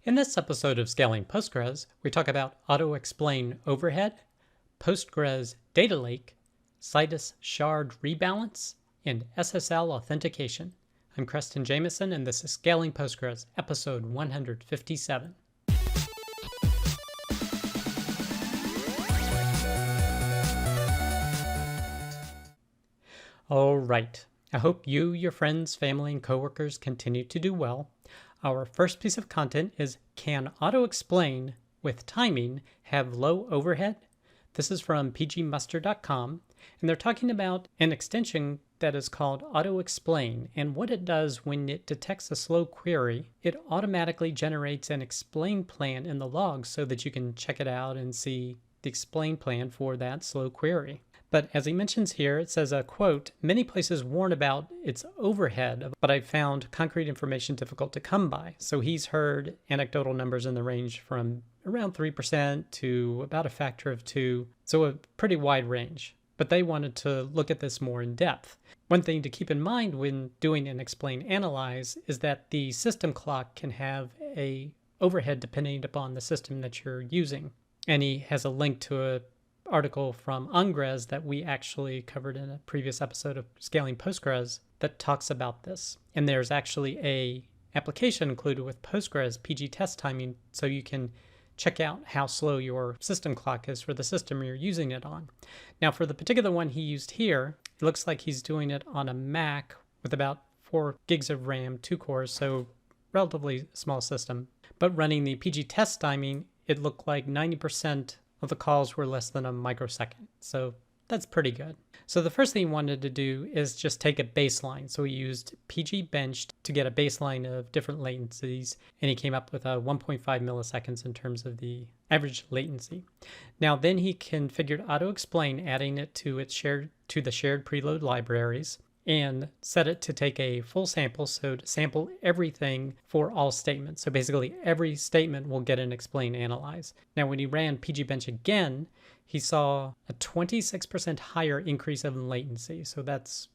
In this episode of Scaling Postgres, we talk about auto-explain overhead, Postgres data lake, Citus shard rebalance, and SSL authentication. I'm Preston Jameson, and this is Scaling Postgres, episode 157. All right. I hope you, your friends, family, and coworkers continue to do well. Our first piece of content is, can auto-explain with timing have low overhead? This is from pgmuster.com, and they're talking about an extension that is called auto-explain, and what it does when it detects a slow query, it automatically generates an explain plan in the log so that you can check it out and see the explain plan for that slow query. But as he mentions here, it says, quote, many places warn about its overhead, but I've found concrete information difficult to come by. So he's heard anecdotal numbers in the range from around 3% to about a factor of 2. So a pretty wide range. But they wanted to look at this more in depth. One thing to keep in mind when doing an explain analyze is that the system clock can have a overhead depending upon the system that you're using. And he has a link to a article from Ungres that we actually covered in a previous episode of Scaling Postgres that talks about this. And there's actually a application included with Postgres PG test timing, so you can check out how slow your system clock is for the system you're using it on. Now, for the particular one he used here, it looks like he's doing it on a Mac with about 4 gigs of RAM, 2 cores, so relatively small system. But running the PG test timing, it looked like 90% of the calls were less than a microsecond. So that's pretty good. So the first thing he wanted to do is just take a baseline. So he used pgbench to get a baseline of different latencies, and he came up with 1.5 milliseconds in terms of the average latency. Now then he configured auto-explain, adding it to the shared preload libraries, and set it to take a full sample, so to sample everything for all statements. So basically every statement will get an explain analyze. Now when he ran pgbench again, he saw a 26% higher increase in latency, so that's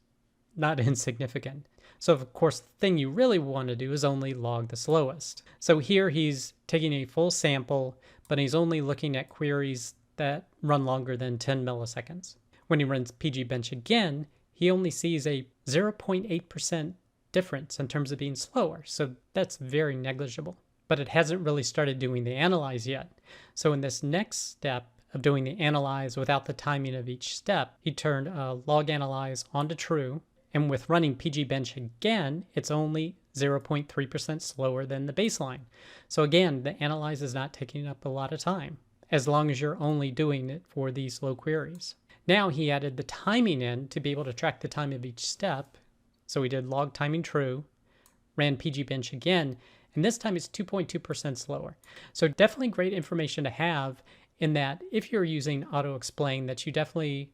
not insignificant. So of course the thing you really want to do is only log the slowest. So here he's taking a full sample, but he's only looking at queries that run longer than 10 milliseconds. When he runs pgbench again, he only sees a 0.8% difference in terms of being slower. So that's very negligible. But it hasn't really started doing the analyze yet. So in this next step of doing the analyze without the timing of each step, he turned log analyze onto true. And with running pgbench again, it's only 0.3% slower than the baseline. So again, the analyze is not taking up a lot of time, as long as you're only doing it for these slow queries. Now he added the timing in to be able to track the time of each step. So we did log timing true, ran pgbench again, and this time it's 2.2% slower. So definitely great information to have in that if you're using auto-explain, that you definitely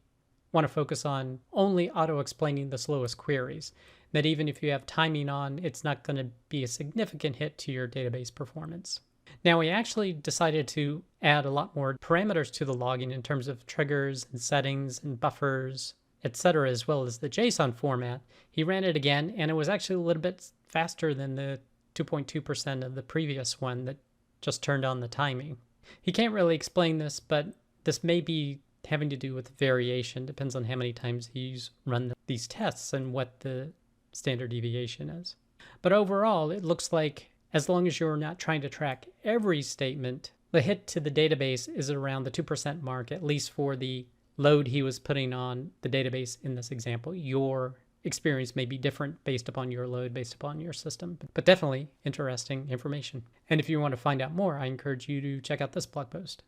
want to focus on only auto-explaining the slowest queries. That even if you have timing on, it's not going to be a significant hit to your database performance. Now we actually decided to add a lot more parameters to the logging in terms of triggers and settings and buffers, etc., as well as the JSON format. He ran it again, and it was actually a little bit faster than the 2.2% of the previous one that just turned on the timing. He can't really explain this, but this may be having to do with variation. Depends on how many times he's run these tests and what the standard deviation is. But overall, it looks like as long as you're not trying to track every statement, the hit to the database is around the 2% mark, at least for the load he was putting on the database in this example. Your experience may be different based upon your load, based upon your system, but definitely interesting information. And if you want to find out more, I encourage you to check out this blog post.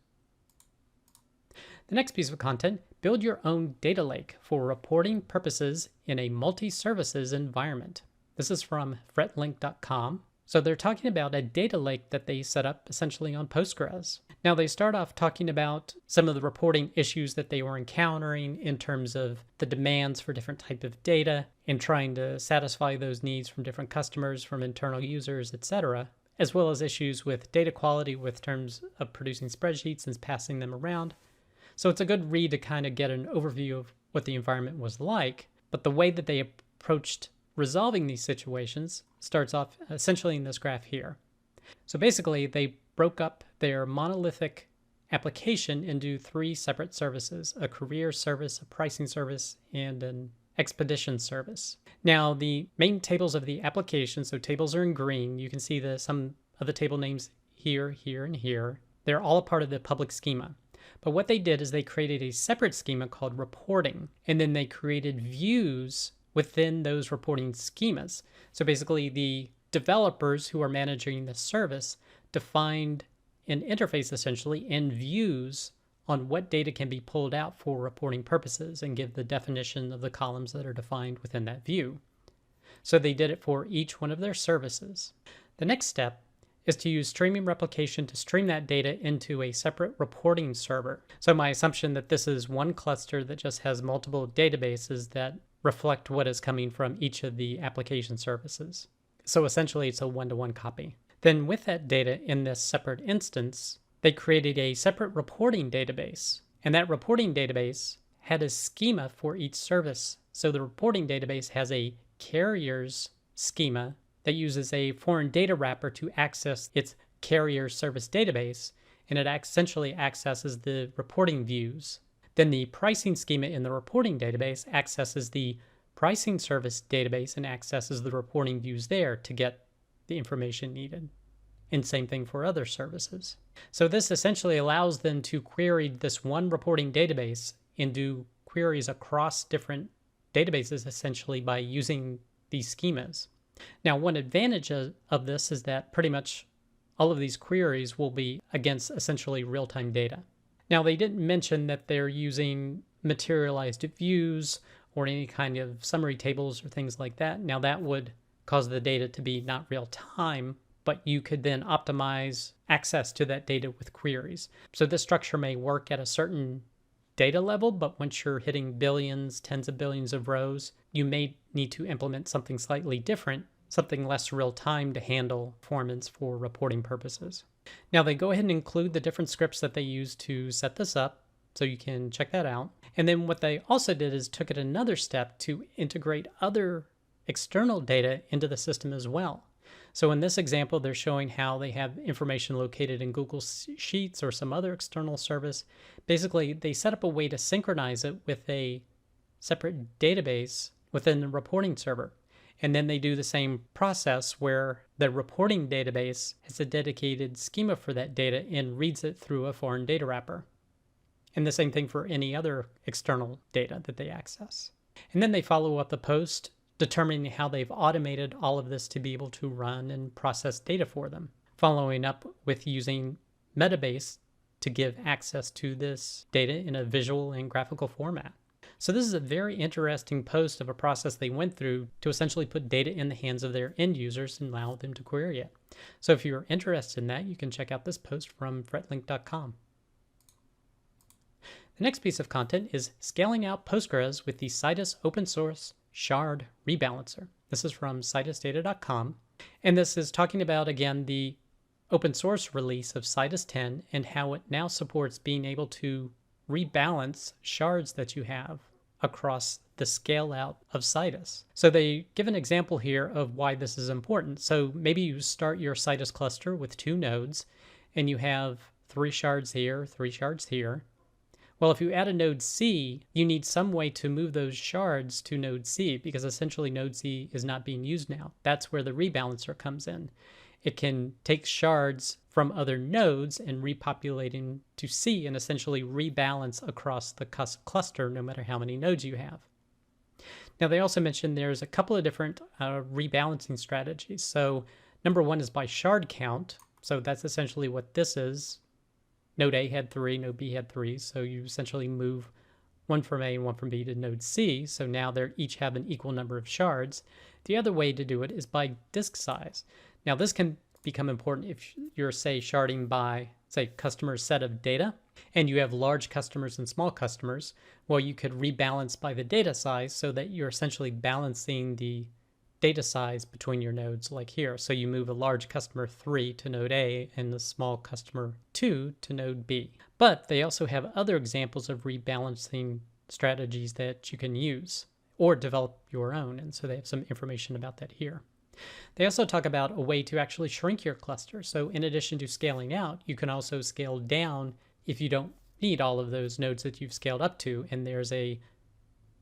The next piece of content, build your own data lake for reporting purposes in a multi-services environment. This is from fretlink.com. So they're talking about a data lake that they set up essentially on Postgres. Now they start off talking about some of the reporting issues that they were encountering in terms of the demands for different type of data and trying to satisfy those needs from different customers, from internal users, etc., as well as issues with data quality with terms of producing spreadsheets and passing them around. So it's a good read to kind of get an overview of what the environment was like, but the way that they approached resolving these situations starts off essentially in this graph here. So basically, they broke up their monolithic application into 3 separate services: a career service, a pricing service, and an expedition service. Now, the main tables of the application, so tables are in green. You can see some of the table names here, here, and here. They're all a part of the public schema. But what they did is they created a separate schema called reporting, and then they created views within those reporting schemas. So basically, the developers who are managing the service defined an interface essentially and views on what data can be pulled out for reporting purposes and give the definition of the columns that are defined within that view. So they did it for each one of their services. The next step is to use streaming replication to stream that data into a separate reporting server. So my assumption that this is one cluster that just has multiple databases that reflect what is coming from each of the application services. So essentially it's a one-to-one copy. Then with that data in this separate instance, they created a separate reporting database. And that reporting database had a schema for each service. So the reporting database has a carrier's schema that uses a foreign data wrapper to access its carrier service database, and it essentially accesses the reporting views. Then the pricing schema in the reporting database accesses the pricing service database and accesses the reporting views there to get the information needed. And same thing for other services. So this essentially allows them to query this one reporting database and do queries across different databases essentially by using these schemas. Now, one advantage of this is that pretty much all of these queries will be against essentially real-time data. Now, they didn't mention that they're using materialized views or any kind of summary tables or things like that. Now, that would cause the data to be not real-time, but you could then optimize access to that data with queries. So this structure may work at a certain data level, but once you're hitting billions, tens of billions of rows, you may need to implement something slightly different, something less real-time to handle performance for reporting purposes. Now they go ahead and include the different scripts that they use to set this up, so you can check that out. And then what they also did is took it another step to integrate other external data into the system as well. So in this example, they're showing how they have information located in Google Sheets or some other external service. Basically, they set up a way to synchronize it with a separate database within the reporting server. And then they do the same process where the reporting database has a dedicated schema for that data and reads it through a foreign data wrapper. And the same thing for any other external data that they access. And then they follow up the post determining how they've automated all of this to be able to run and process data for them, following up with using Metabase to give access to this data in a visual and graphical format. So this is a very interesting post of a process they went through to essentially put data in the hands of their end users and allow them to query it. So if you're interested in that, you can check out this post from fretlink.com. The next piece of content is scaling out Postgres with the Citus open source shard rebalancer. This is from citusdata.com. And this is talking about, again, the open source release of Citus 10 and how it now supports being able to rebalance shards that you have across the scale out of Citus. So they give an example here of why this is important. So maybe you start your Citus cluster with 2 nodes and you have 3 shards here, 3 shards here. Well, if you add a node C, you need some way to move those shards to node C because essentially node C is not being used now. That's where the rebalancer comes in. It can take shards from other nodes and repopulate into C and essentially rebalance across the cluster no matter how many nodes you have. Now, they also mentioned there's a couple of different rebalancing strategies. So number 1 is by shard count. So that's essentially what this is. Node A had 3, node B had 3, so you essentially move one from A and one from B to node C, so now they each have an equal number of shards. The other way to do it is by disk size. Now this can become important if you're, say, sharding by, say, customer set of data, and you have large customers and small customers. Well, you could rebalance by the data size so that you're essentially balancing the data size between your nodes like here. So you move a large customer 3 to node A and the small customer 2 to node B. But they also have other examples of rebalancing strategies that you can use or develop your own. And so they have some information about that here. They also talk about a way to actually shrink your cluster. So in addition to scaling out, you can also scale down if you don't need all of those nodes that you've scaled up to, and there's a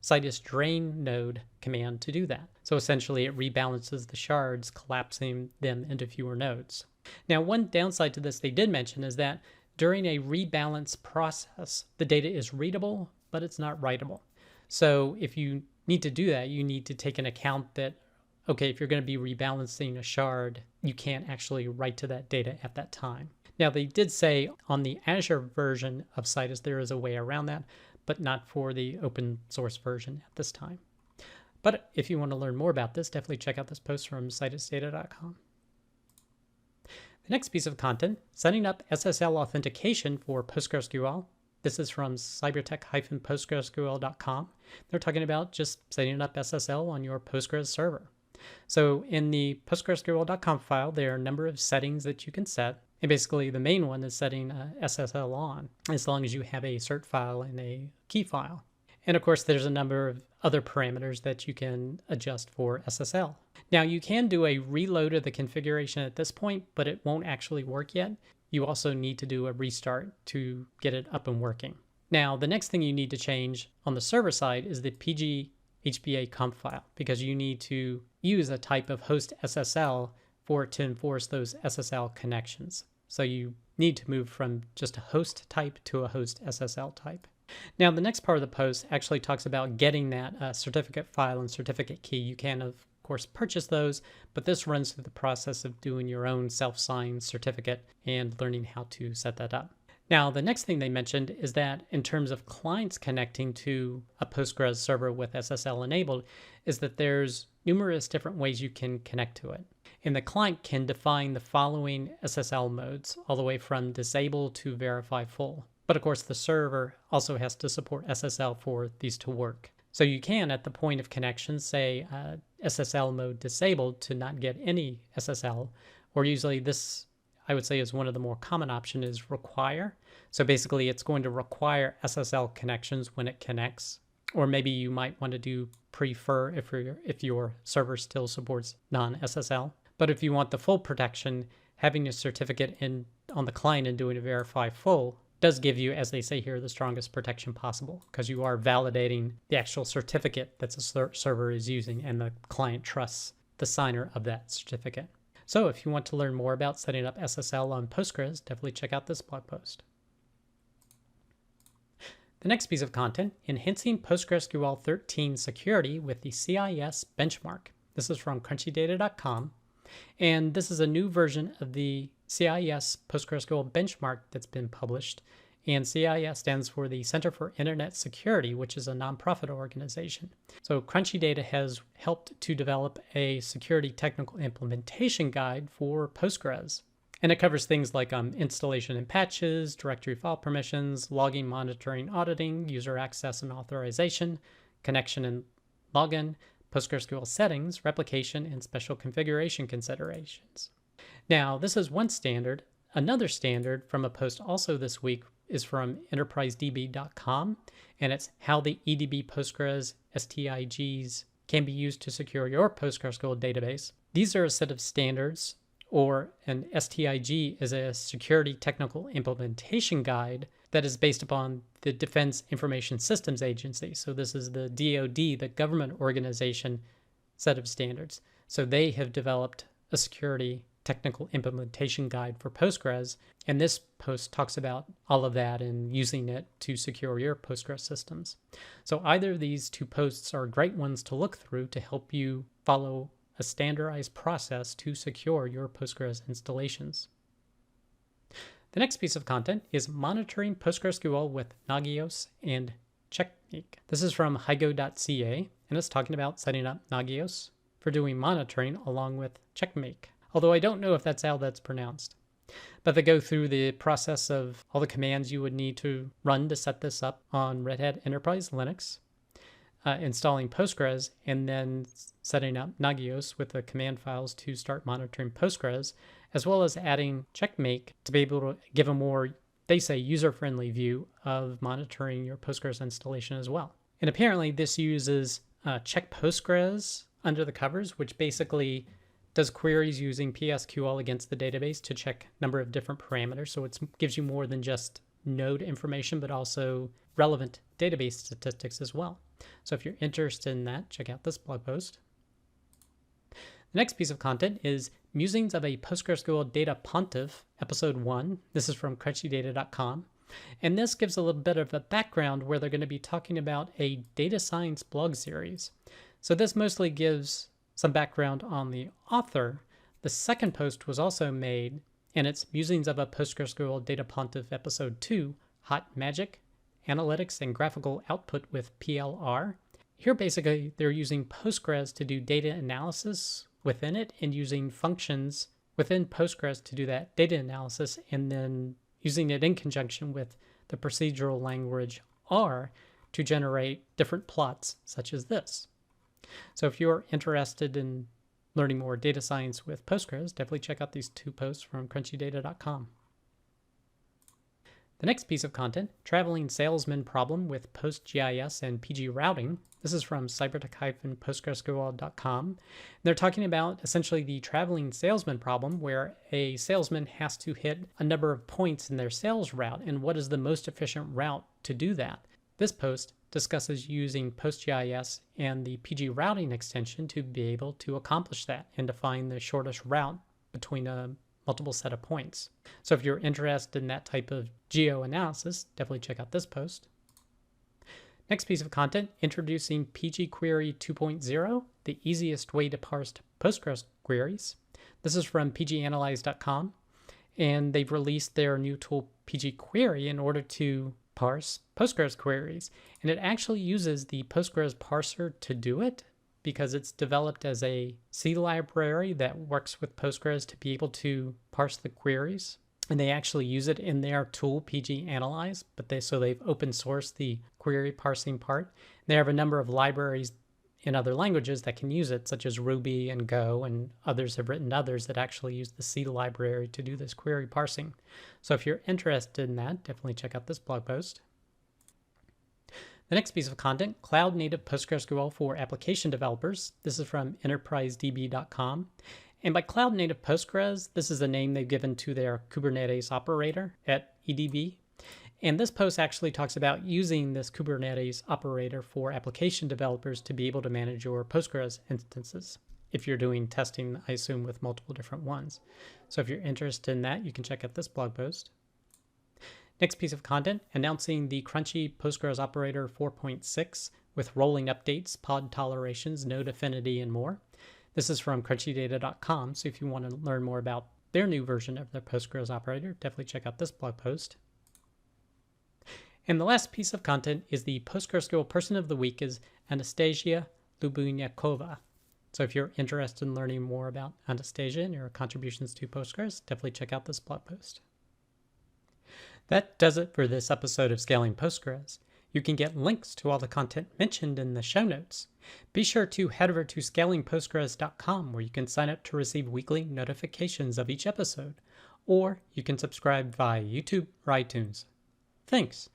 Citus drain node command to do that. So essentially it rebalances the shards, collapsing them into fewer nodes. Now, one downside to this they did mention is that during a rebalance process, the data is readable, but it's not writable. So if you need to do that, you need to take into account that, okay, if you're going to be rebalancing a shard, you can't actually write to that data at that time. Now, they did say on the Azure version of Citus, there is a way around that, but not for the open source version at this time. But if you want to learn more about this, definitely check out this post from citusdata.com. The next piece of content, setting up SSL authentication for PostgreSQL. This is from cybertech-postgresql.com. They're talking about just setting up SSL on your Postgres server. So in the postgresql.com file, there are a number of settings that you can set. And basically the main one is setting SSL on, as long as you have a cert file and a key file. And of course, there's a number of other parameters that you can adjust for SSL. Now, you can do a reload of the configuration at this point, but it won't actually work yet. You also need to do a restart to get it up and working. Now, the next thing you need to change on the server side is the pgHBA conf file, because you need to use a type of host SSL for it to enforce those SSL connections. So you need to move from just a host type to a host SSL type. Now, the next part of the post actually talks about getting that certificate file and certificate key. You can, of course, purchase those, but this runs through the process of doing your own self-signed certificate and learning how to set that up. Now, the next thing they mentioned is that in terms of clients connecting to a Postgres server with SSL enabled, is that there's numerous different ways you can connect to it. And the client can define the following SSL modes, all the way from disable to verify full. But of course, the server also has to support SSL for these to work. So you can, at the point of connection, say SSL mode disabled to not get any SSL, or usually this, I would say, is one of the more common options is require. So basically, it's going to require SSL connections when it connects. Or maybe you might want to do prefer if your server still supports non-SSL. But if you want the full protection, having a certificate on the client and doing a verify full does give you, as they say here, the strongest protection possible, because you are validating the actual certificate that the server is using, and the client trusts the signer of that certificate. So if you want to learn more about setting up SSL on Postgres, definitely check out this blog post. The next piece of content, enhancing PostgreSQL 13 security with the CIS benchmark. This is from crunchdata.com. And this is a new version of the CIS PostgreSQL benchmark that's been published. And CIS stands for the Center for Internet Security, which is a nonprofit organization. So Crunchy Data has helped to develop a security technical implementation guide for Postgres. And it covers things like installation and patches, directory file permissions, logging, monitoring, auditing, user access and authorization, connection and login, PostgreSQL settings, replication, and special configuration considerations. Now, this is one standard. Another standard from a post also this week is from enterprisedb.com, and it's how the EDB Postgres STIGs can be used to secure your PostgreSQL database. These are a set of standards, or an STIG is a security technical implementation guide that is based upon the Defense Information Systems Agency. So this is the DoD, the government organization set of standards. So they have developed a security technical implementation guide for Postgres, and this post talks about all of that and using it to secure your Postgres systems. So either of these two posts are great ones to look through to help you follow a standardized process to secure your Postgres installations. The next piece of content is monitoring PostgreSQL with Nagios and Checkmk. This is from hygo.ca, and it's talking about setting up Nagios for doing monitoring along with Checkmk, although I don't know if that's how that's pronounced. But they go through the process of all the commands you would need to run to set this up on Red Hat Enterprise Linux, installing Postgres, and then setting up Nagios with the command files to start monitoring Postgres, as well as adding Checkmk to be able to give a more, they say, user-friendly view of monitoring your Postgres installation as well. And apparently this uses Check Postgres under the covers, which basically does queries using PSQL against the database to check a number of different parameters. So it gives you more than just node information, but also relevant database statistics as well. So if you're interested in that, check out this blog post. The next piece of content is Musings of a PostgreSQL Data Pontiff, Episode 1. This is from crunchdata.com. And this gives a little bit of a background where they're going to be talking about a data science blog series. So this mostly gives some background on the author. The second post was also made, and it's Musings of a PostgreSQL Data Pontiff Episode 2, Hot Magic, Analytics and Graphical Output with PLR. Here basically they're using Postgres to do data analysis within it and using functions within Postgres to do that data analysis, and then using it in conjunction with the procedural language R to generate different plots such as this. So if you're interested in learning more data science with Postgres, definitely check out these two posts from crunchdata.com. The next piece of content, Traveling Salesman Problem with PostGIS and pgRouting. This is from cybertech-postgresql.com. They're talking about essentially the traveling salesman problem, where a salesman has to hit a number of points in their sales route, and what is the most efficient route to do that. This post discusses using PostGIS and the pgRouting extension to be able to accomplish that and to find the shortest route between a multiple set of points. So if you're interested in that type of geo-analysis, definitely check out this post. Next piece of content, introducing pgQuery 2.0, the easiest way to parse Postgres queries. This is from pganalyze.com, and they've released their new tool pgQuery in order to parse Postgres queries. And it actually uses the Postgres parser to do it, because it's developed as a C library that works with Postgres to be able to parse the queries. And they actually use it in their tool, pganalyze, but they've open sourced the query parsing part. They have a number of libraries in other languages that can use it, such as Ruby and Go, and others have written others that actually use the C library to do this query parsing. So if you're interested in that, definitely check out this blog post. The next piece of content, Cloud Native PostgreSQL for Application Developers. This is from enterprisedb.com. And by Cloud Native Postgres, this is the name they've given to their Kubernetes operator at EDB. And this post actually talks about using this Kubernetes operator for application developers to be able to manage your Postgres instances. If you're doing testing, I assume, with multiple different ones. So if you're interested in that, you can check out this blog post. Next piece of content, announcing the Crunchy Postgres Operator 4.6 with rolling updates, pod tolerations, node affinity, and more. This is from crunchdata.com, so if you want to learn more about their new version of their Postgres operator, definitely check out this blog post. And the last piece of content is the PostgreSQL Person of the Week is Anastasia Lubennikova. So if you're interested in learning more about Anastasia and her contributions to Postgres, definitely check out this blog post. That does it for this episode of Scaling Postgres. You can get links to all the content mentioned in the show notes. Be sure to head over to scalingpostgres.com, where you can sign up to receive weekly notifications of each episode, or you can subscribe via YouTube or iTunes. Thanks.